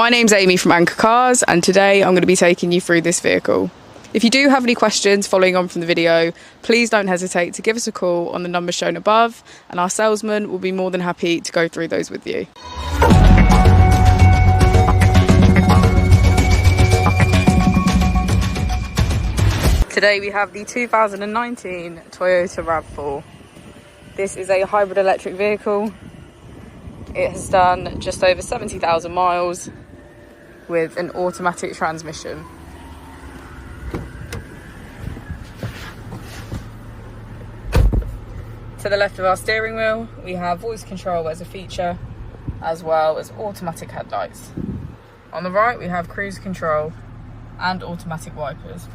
My name's Amy from Anchor Cars, and today I'm going to be taking you through this vehicle. If you do have any questions following on from the video, please don't hesitate to give us a call on the number shown above, and our salesman will be more than happy to go through those with you. Today we have the 2019 Toyota Rav-4. This is a hybrid electric vehicle. It has done just over 70,000 miles with an automatic transmission. To the left of our steering wheel, we have voice control as a feature, as well as automatic headlights. On the right, we have cruise control and automatic wipers.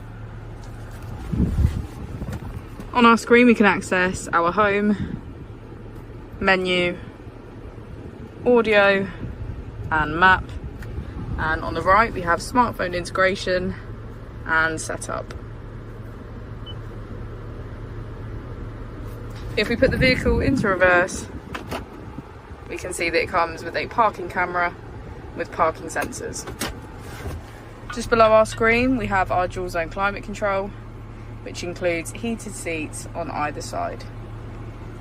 On our screen, we can access our home, menu, audio and map, and on the right we have smartphone integration and setup. If we put the vehicle into reverse, we can see that it comes with a parking camera with parking sensors. Just below our screen we have our dual zone climate control, which includes heated seats on either side.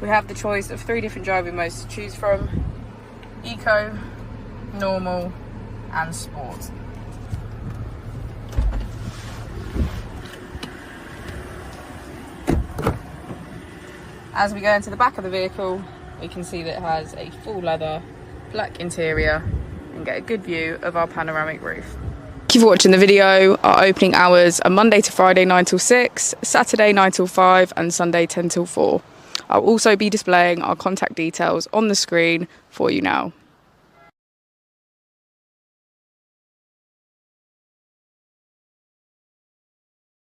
We have the choice of 3 different driving modes to choose from: Eco, Normal and Sport. As we go into the back of the vehicle, we can see that it has a full leather black interior and get a good view of our panoramic roof. Thank you for watching the video. Our opening hours are Monday to Friday 9 till 6, Saturday 9 till 5 and Sunday 10 till 4. I'll also be displaying our contact details on the screen for you now.